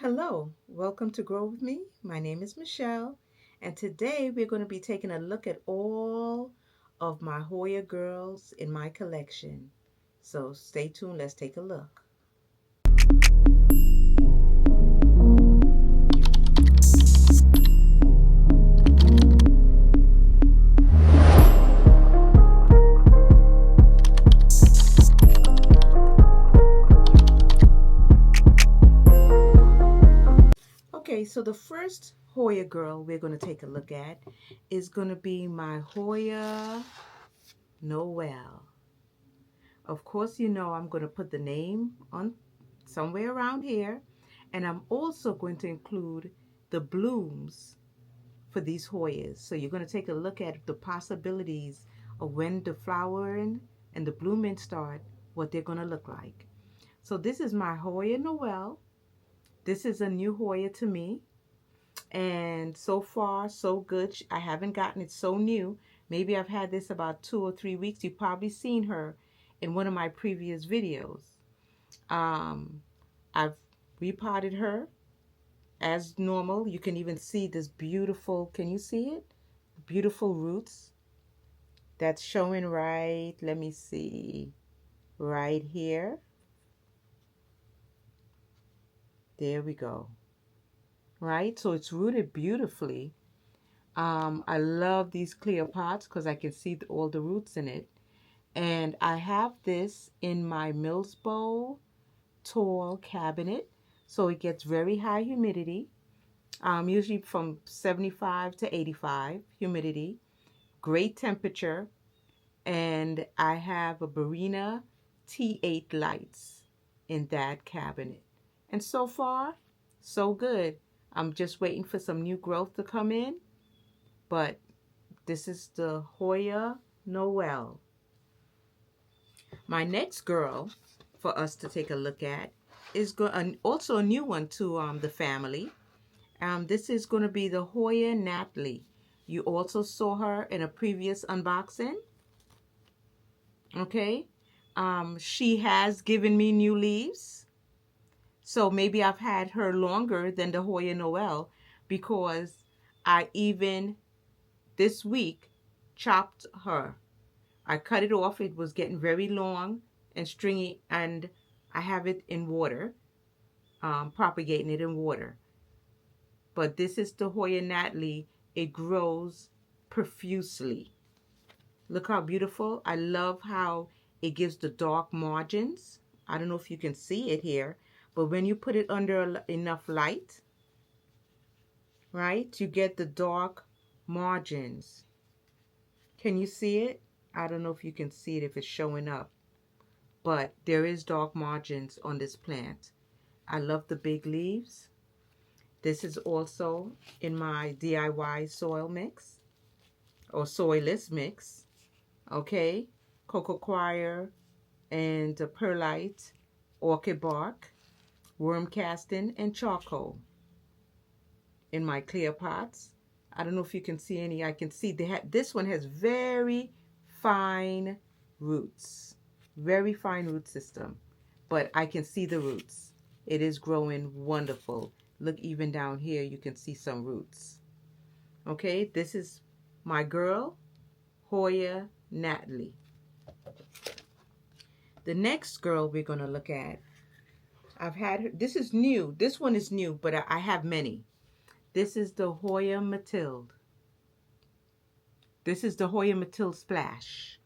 Hello, welcome to Grow With Me. My name is Michelle, and today we're going to be taking a look at all of my Hoya girls in my collection. So stay tuned, let's take a look. Okay, so the first Hoya girl we're going to take a look at is going to be my Hoya Noelle. Of course, you know I'm going to put the name on somewhere around here, and I'm also going to include the blooms for these Hoyas. So you're going to take a look at the possibilities of when the flowering and the blooming start, what they're going to look like. So this is my Hoya Noelle. This is a new Hoya to me. And so far, so good. I haven't gotten it so new. Maybe I've had this about 2 or 3 weeks. You've probably seen her in one of my previous videos. I've repotted her as normal. You can even see this beautiful, can you see it? Beautiful roots that's showing right, let me see, right here. There we go. Right, so it's rooted beautifully. I love these clear pots because I can see all the roots in it. And I have this in my Mills Bowl tall cabinet, so it gets very high humidity, usually from 75 to 85 humidity, great temperature, and I have a Barina T8 lights in that cabinet. And so far, so good. I'm just waiting for some new growth to come in, but this is the Hoya Noelle. My next girl for us to take a look at is also a new one to the family. This is going to be the Hoya Nathalie. You also saw her in a previous unboxing. Okay. She has given me new leaves. So maybe I've had her longer than the Hoya Noelle because I even this week chopped her. I cut it off. It was getting very long and stringy, and I have it in water, propagating it in water. But this is the Hoya Nathalie. It grows profusely. Look how beautiful. I love how it gives the dark margins. I don't know if you can see it here, but when you put it under enough light, right, you get the dark margins. Can you see it? I don't know if you can see it if it's showing up, but there is dark margins on this plant. I love the big leaves. This is also in my DIY soil mix or soilless mix. Okay, cocoa coir and perlite, orchid bark, worm casting, and charcoal in my clear pots. I don't know if you can see any. I can see this one has very fine roots, very fine root system, but I can see the roots. It is growing wonderful. Look, even down here you can see some roots. Okay, this is my girl Hoya Nathalie. The next girl we're going to look at, I've had her, this is new. This one is new, but I have many. This is the Hoya Mathilde. This is the Hoya Mathilde Splash.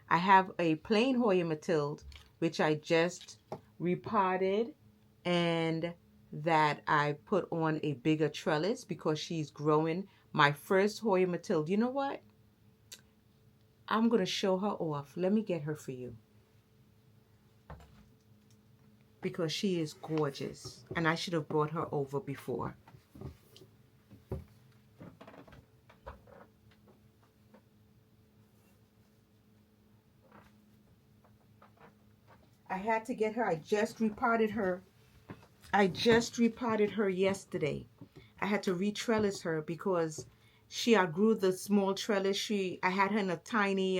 I have a plain Hoya Mathilde, which I just repotted and that I put on a bigger trellis because she's growing. My first Hoya Mathilde. You know what? I'm going to show her off. Let me get her for you, because she is gorgeous, and I should have brought her over before. I had to get her. I just repotted her. I just repotted her yesterday. I had to re-trellis her because she outgrew the small trellis. I had her in a tiny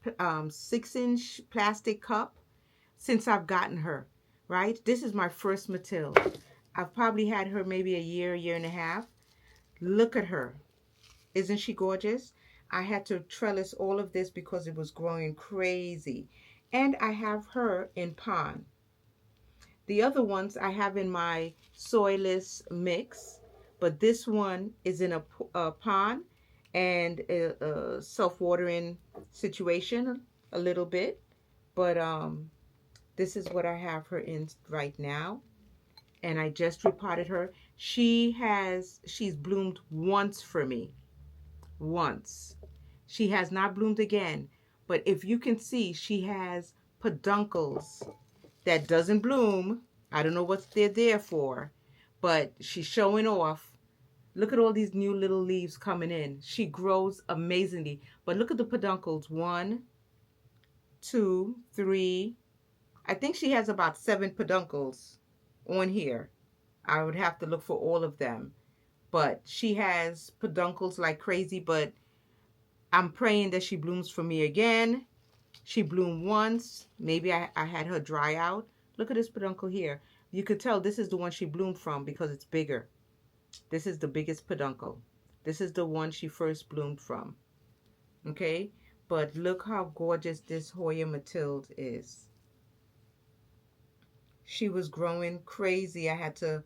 6-inch plastic cup since I've gotten her, right? This is my first Mathilde. I've probably had her maybe a year, year and a half. Look at her. Isn't she gorgeous? I had to trellis all of this because it was growing crazy. And I have her in pond. The other ones I have in my soilless mix, but this one is in a pond and a self-watering situation a little bit. But this is what I have her in right now. And I just repotted her. She's bloomed once for me. Once. She has not bloomed again. But if you can see, she has peduncles that doesn't bloom. I don't know what they're there for, but she's showing off. Look at all these new little leaves coming in. She grows amazingly. But look at the peduncles. 1, 2, 3. I think she has about 7 peduncles on here. I would have to look for all of them. But she has peduncles like crazy, but I'm praying that she blooms for me again. She bloomed once. Maybe I had her dry out. Look at this peduncle here. You could tell this is the one she bloomed from because it's bigger. This is the biggest peduncle. This is the one she first bloomed from. Okay? But look how gorgeous this Hoya Mathilde is. She was growing crazy. I had to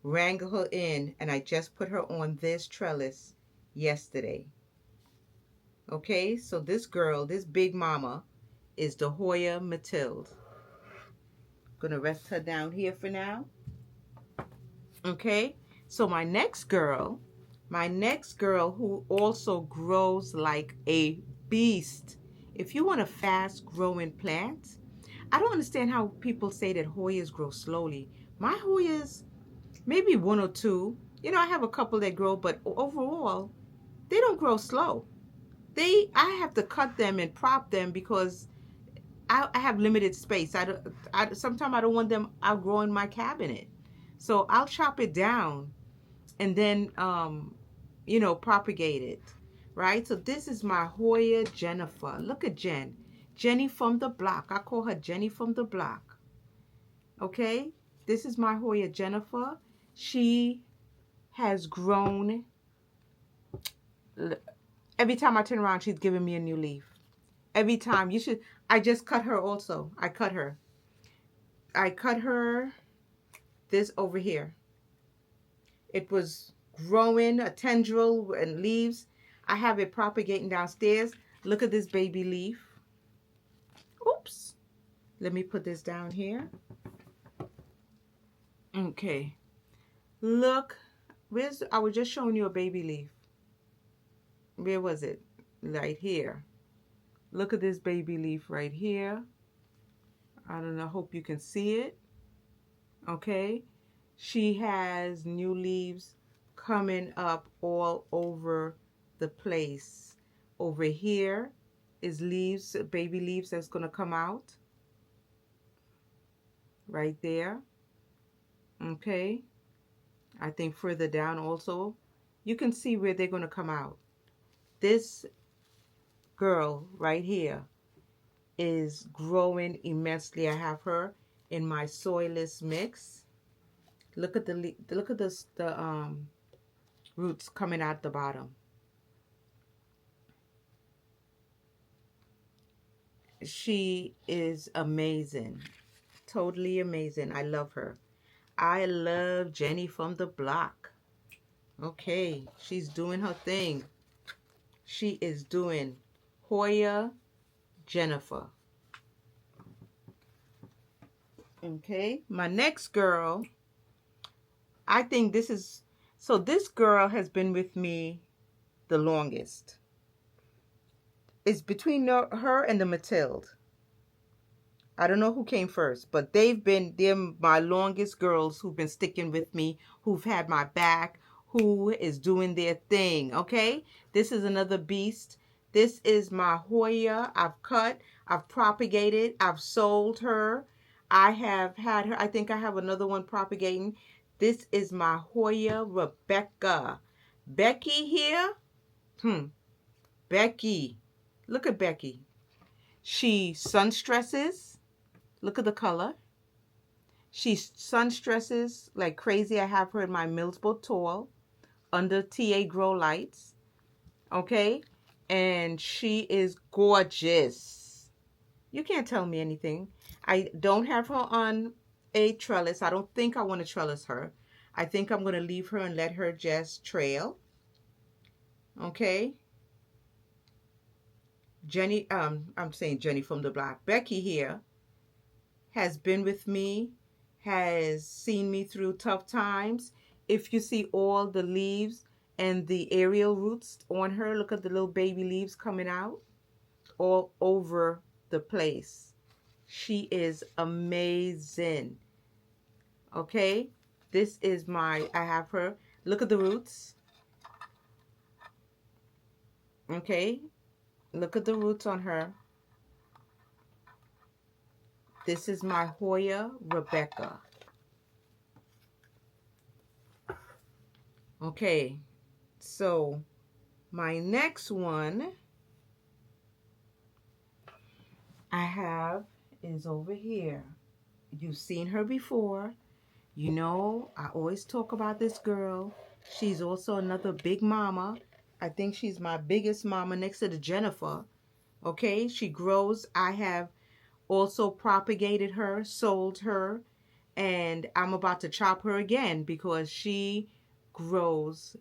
wrangle her in, and I just put her on this trellis yesterday. Okay? So this girl, this big mama, is the Hoya Mathilde. Gonna rest her down here for now. Okay, so my next girl who also grows like a beast. If you want a fast growing plant, I don't understand how people say that Hoyas grow slowly. My Hoyas, maybe 1 or 2. You know, I have a couple that grow, but overall, they don't grow slow. I have to cut them and prop them because I have limited space. Sometimes I don't want them outgrowing my cabinet. So I'll chop it down and then, you know, propagate it, right? So this is my Hoya Jennifer. Look at Jen. Jenny from the block. I call her Jenny from the block. Okay? This is my Hoya Jennifer. She has grown. Every time I turn around, she's giving me a new leaf. Every time. I just cut her also. I cut her this over here. It was growing a tendril and leaves. I have it propagating downstairs. Look at this baby leaf. Oops. Let me put this down here. Okay. Look. I was just showing you a baby leaf. Where was it? Right here. Look at this baby leaf right here. I don't know. Hope you can see it. Okay. She has new leaves coming up all over the place. Over here is leaves, baby leaves that's going to come out. Right there. Okay. I think further down also. You can see where they're going to come out. This girl right here is growing immensely. I have her in my soilless mix. Look at the roots coming out the bottom. She is amazing. Totally amazing. I love her. I love Jenny from the block. Okay, she's doing her thing. She is doing Hoya Jennifer. Okay, my next girl, I think this girl has been with me the longest. It's between her and the Mathilde. I don't know who came first, but they're my longest girls who've been sticking with me, who've had my back, who is doing their thing, okay? This is another beast. This is my Hoya. I've cut, I've propagated, I've sold her. I have had her, I think I have another one propagating. This is my Hoya Rebecca. Becky here? Becky. Look at Becky. She sun stresses. Look at the color. She sun stresses like crazy. I have her in my Millsboro tall under TA grow lights. Okay? And she is gorgeous. You can't tell me anything. I don't have her on a trellis. I don't think I want to trellis her. I think I'm going to leave her and let her just trail. Okay? Jenny, I'm saying Jenny from the block. Becky here has been with me, has seen me through tough times. If you see all the leaves and the aerial roots on her, look at the little baby leaves coming out all over the place. She is amazing. Okay? This is I have her. Look at the roots. Okay? Look at the roots on her. This is my Hoya Rebecca. Okay, so my next one I have is over here. You've seen her before. You know, I always talk about this girl. She's also another big mama. I think she's my biggest mama next to the Jennifer. Okay, she grows. I have also propagated her, sold her, and I'm about to chop her again because she grows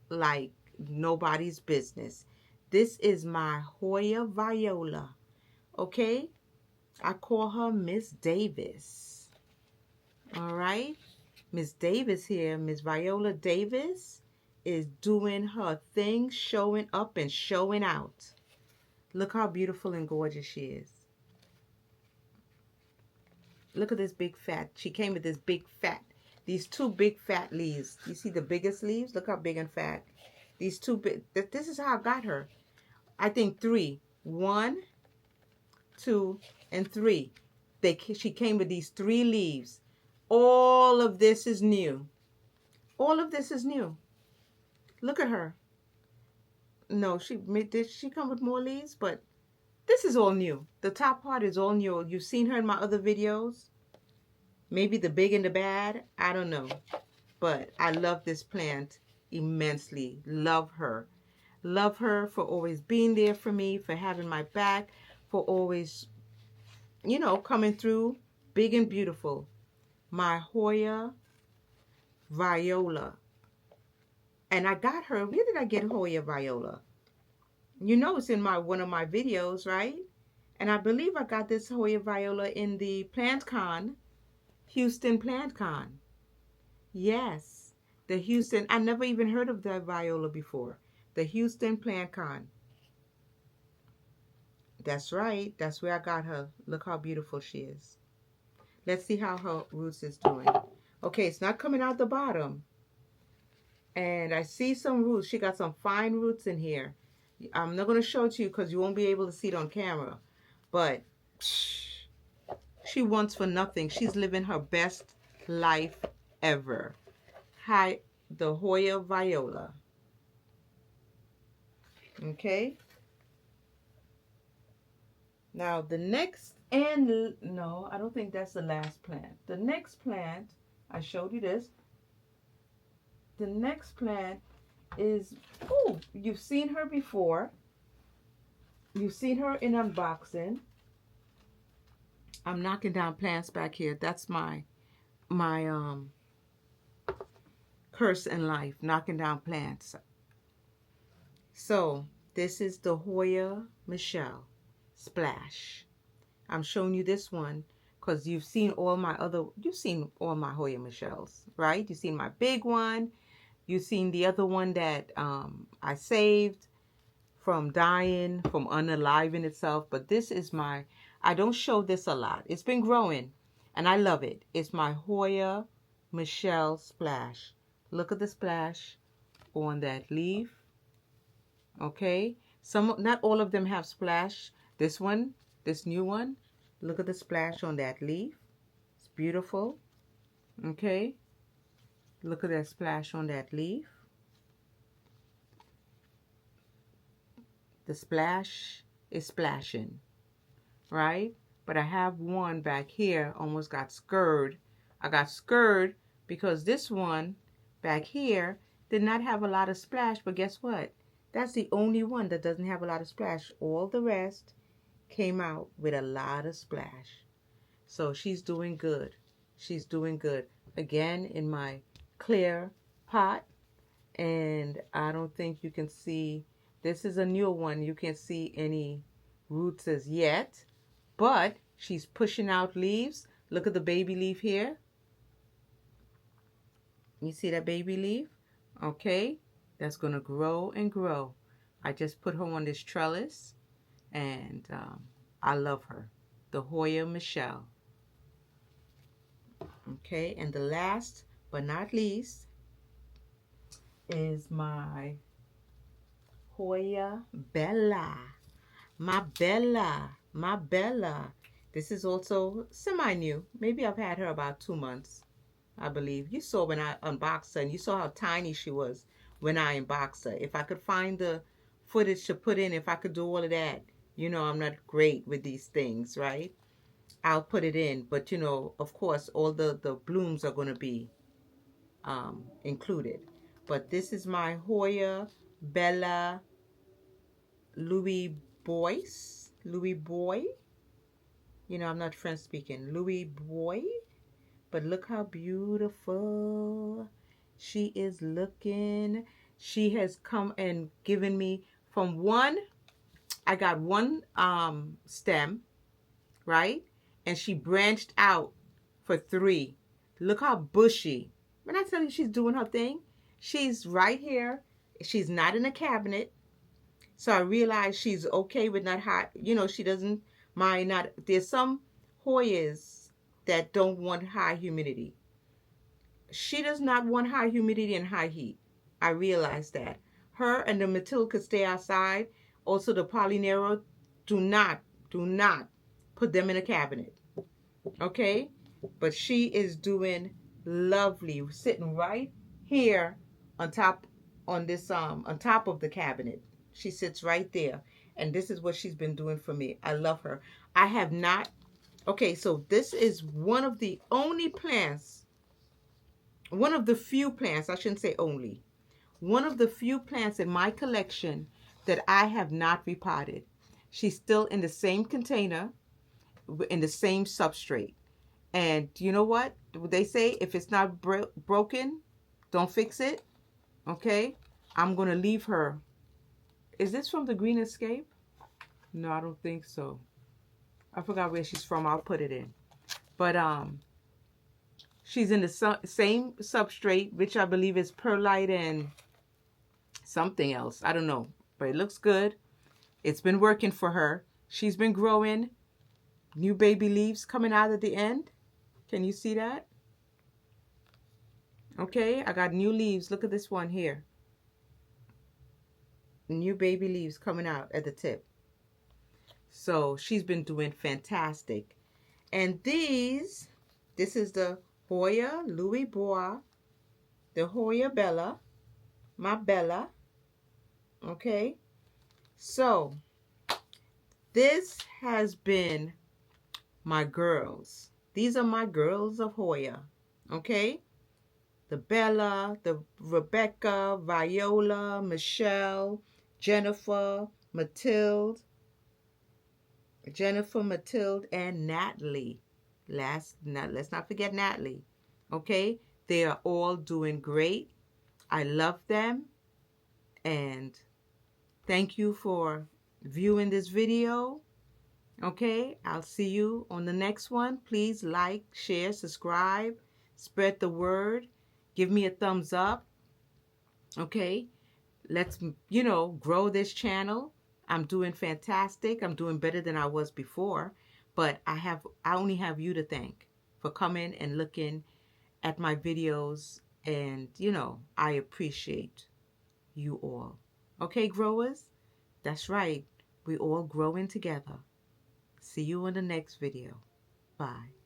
like nobody's business. This is my Hoya Viola. Okay, I call her Miss Davis. All right, Miss Davis here, Miss Viola Davis is doing her thing, showing up and showing out. Look how beautiful and gorgeous she is. Look at this big fat. She came with this big fat. These two big fat leaves. You see the biggest leaves? Look how big and fat. These two big. This is how I got her. I think three. One, two, and three. She came with these three leaves. All of this is new. All of this is new. Look at her. No, did she come with more leaves? But this is all new. The top part is all new. You've seen her in my other videos. Maybe the big and the bad. I don't know. But I love this plant immensely. Love her. Love her for always being there for me, for having my back, for always, you know, coming through big and beautiful. My Hoya Viola. And I got her. Where did I get Hoya Viola? You know it's in one of my videos, right? And I believe I got this Hoya Viola in the PlantCon, Houston PlantCon. Yes, the Houston. I never even heard of that Viola before. The Houston PlantCon. That's right. That's where I got her. Look how beautiful she is. Let's see how her roots is doing. Okay, it's not coming out the bottom. And I see some roots. She got some fine roots in here. I'm not going to show it to you because you won't be able to see it on camera. But she wants for nothing. She's living her best life ever. Hi, the Hoya Viola. Okay. Now the next, and no, I don't think that's the last plant. The next plant, I showed you this. The next plant is, oh, you've seen her before. You've seen her in unboxing. I'm knocking down plants back here. That's my curse in life, knocking down plants. So this is the Hoya Michele Splash. I'm showing you this one because you've seen all my Hoya Micheles, right? You've seen my big one. You've seen the other one that I saved from dying, from unaliving itself. But this is I don't show this a lot. It's been growing and I love it. It's my Hoya Michele Splash. Look at the splash on that leaf. Okay. Not all of them have splash. This one, this new one, look at the splash on that leaf. It's beautiful. Okay. Look at that splash on that leaf. The splash is splashing, right? But I have one back here, almost got scurred I got scared because this one back here did not have a lot of splash, but guess what? That's the only one that doesn't have a lot of splash. All the rest came out with a lot of splash. So she's doing good. She's doing good. Again, in my clear pot. And I don't think you can see, this is a new one. You can't see any roots as yet. But she's pushing out leaves. Look at the baby leaf here. You see that baby leaf? Okay. That's going to grow and grow. I just put her on this trellis. And I love her. The Hoya Michele. Okay, and the last but not least is my Hoya Bella. My Bella. My Bella. This is also semi-new. Maybe I've had her about 2 months, I believe. You saw when I unboxed her, and you saw how tiny she was when I unboxed her. If I could find the footage to put in, if I could do all of that, you know I'm not great with these things, right? I'll put it in. But, you know, of course, all the blooms are going to be included. But this is my Hoya Bella Louis Bois. Louis Boy. You know, I'm not French speaking. Louis Boy. But look how beautiful she is looking. She has come and given me from one. I got one stem, right? And she branched out for 3. Look how bushy. When I tell you she's doing her thing, she's right here. She's not in a cabinet. So I realized she's okay with not hot. You know, she doesn't mind not. There's some Hoyas that don't want high humidity. She does not want high humidity and high heat. I realized that. Her and the Mathilde could stay outside. Also the Polynero, do not put them in a cabinet. Okay? But she is doing lovely. Sitting right here on top on this on top of the cabinet. She sits right there. And this is what she's been doing for me. I love her. I have not. Okay, so this is one of the only plants, one of the few plants, I shouldn't say only, one of the few plants in my collection that I have not repotted. She's still in the same container, in the same substrate. And you know what? They say if it's not broken, don't fix it. Okay? I'm going to leave her. Is this from the Green Escape? No, I don't think so. I forgot where she's from. I'll put it in. But she's in the same substrate, which I believe is perlite and something else. I don't know. But it looks good. It's been working for her. She's been growing. New baby leaves coming out at the end. Can you see that? Okay, I got new leaves. Look at this one here. New baby leaves coming out at the tip. So she's been doing fantastic. And this is the Hoya Louis Bois, the Hoya Bella, my Bella. Okay, so this has been my girls. These are my girls of Hoya. Okay, the Bella, the Rebecca, Viola, Michele, Jennifer, Mathilde, and Natalie. Let's not forget Natalie. Okay, they are all doing great. I love them, and thank you for viewing this video. Okay, I'll see you on the next one. Please like, share, subscribe, spread the word, give me a thumbs up. Okay, let's, you know, grow this channel. I'm doing fantastic. I'm doing better than I was before, but I only have you to thank for coming and looking at my videos, and you know, I appreciate you all. Okay, growers? That's right. We all growing together. See you in the next video. Bye.